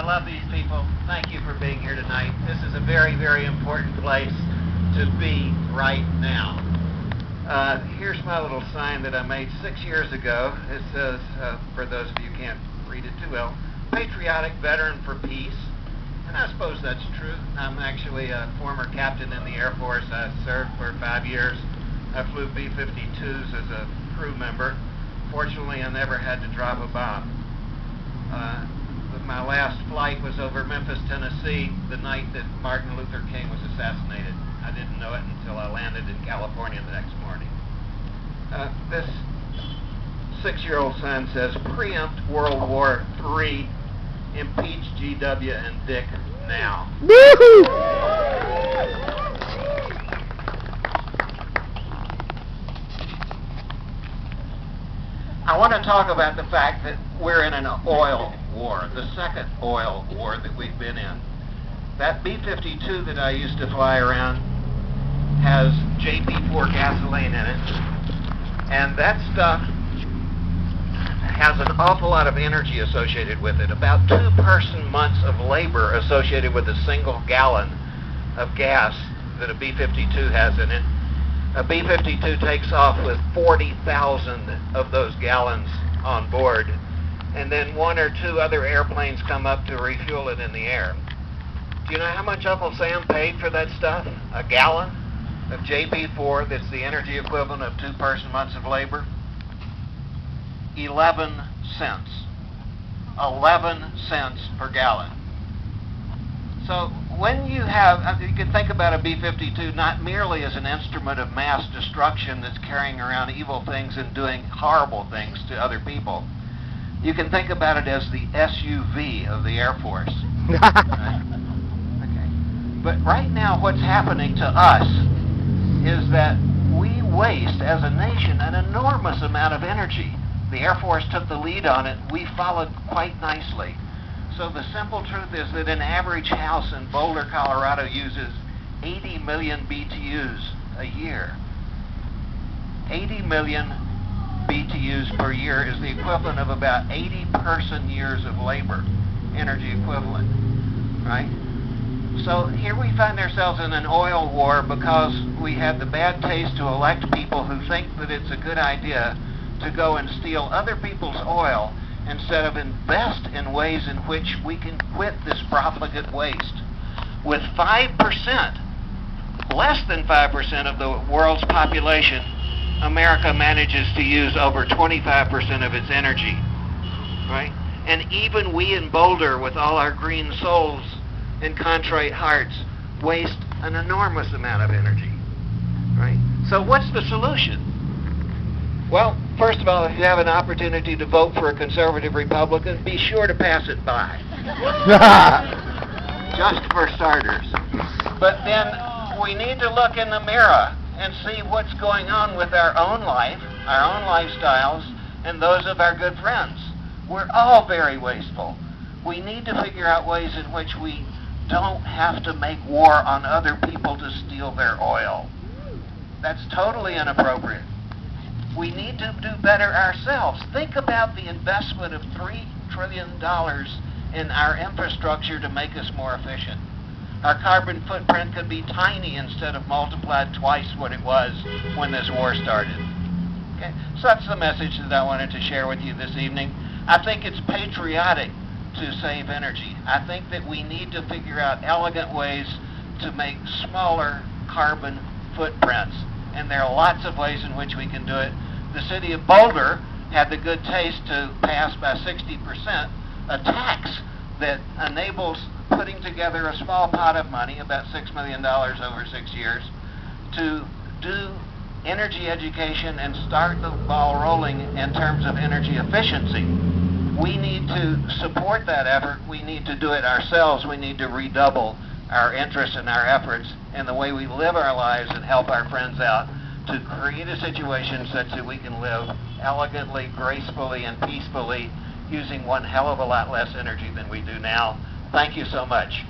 I love these people. Thank you for being here tonight. This is a very, very important place to be right now. Here's my little sign that I made 6 years ago. It says, for those of you who can't read it too well, Patriotic Veteran for Peace. And I suppose that's true. I'm actually a former captain in the Air Force. I served for 5 years. I flew B-52s as a crew member. Fortunately, I never had to drop a bomb. My last flight was over Memphis, Tennessee, the night that Martin Luther King was assassinated. I didn't know it until I landed in California the next morning. This 6-year-old sign says, "Preempt World War III, impeach GW and Dick now." Woohoo! I want to talk about the fact that we're in an oil war, the second oil war that we've been in. That B-52 that I used to fly around has JP4 gasoline in it, and that stuff has an awful lot of energy associated with it, about 2 person months of labor associated with a single gallon of gas that a B-52 has in it. A B-52 takes off with 40,000 of those gallons on board, and then 1 or 2 other airplanes come up to refuel it in the air. Do you know how much Uncle Sam paid for that stuff? A gallon of JP4, that's the energy equivalent of 2 person months of labor? 11 cents. 11 cents per gallon. So when you can think about a B-52 not merely as an instrument of mass destruction that's carrying around evil things and doing horrible things to other people. You can think about it as the SUV of the Air Force. Right? Okay. But right now what's happening to us is that we waste as a nation an enormous amount of energy. The Air Force took the lead on it. We followed quite nicely. So the simple truth is that an average house in Boulder, Colorado uses 80 million BTUs a year. 80 million BTUs per year is the equivalent of about 80 person years of labor, energy equivalent, right? So here we find ourselves in an oil war because we have the bad taste to elect people who think that it's a good idea to go and steal other people's oil instead of invest in ways in which we can quit this profligate waste. With 5%, less than 5% of the world's population, America manages to use over 25% of its energy, right? And even we in Boulder, with all our green souls and contrite hearts, waste an enormous amount of energy, right? So what's the solution? Well, first of all, if you have an opportunity to vote for a conservative Republican, be sure to pass it by. Just for starters. But then we need to look in the mirror and see what's going on with our own life, our own lifestyles, and those of our good friends. We're all very wasteful. We need to figure out ways in which we don't have to make war on other people to steal their oil. That's totally inappropriate. We need to do better ourselves. Think about the investment of $3 trillion in our infrastructure to make us more efficient. Our carbon footprint could be tiny instead of multiplied twice what it was when this war started. Okay? So that's the message that I wanted to share with you this evening. I think it's patriotic to save energy. I think that we need to figure out elegant ways to make smaller carbon footprints. And there are lots of ways in which we can do it. The city of Boulder had the good taste to pass by 60% a tax that enables putting together a small pot of money, about $6 million over 6 years, to do energy education and start the ball rolling in terms of energy efficiency. We need to support that effort. We need to do it ourselves. We need to redouble our interest and our efforts in the way we live our lives and help our friends out to create a situation such that we can live elegantly, gracefully, and peacefully using one hell of a lot less energy than we do now. Thank you so much.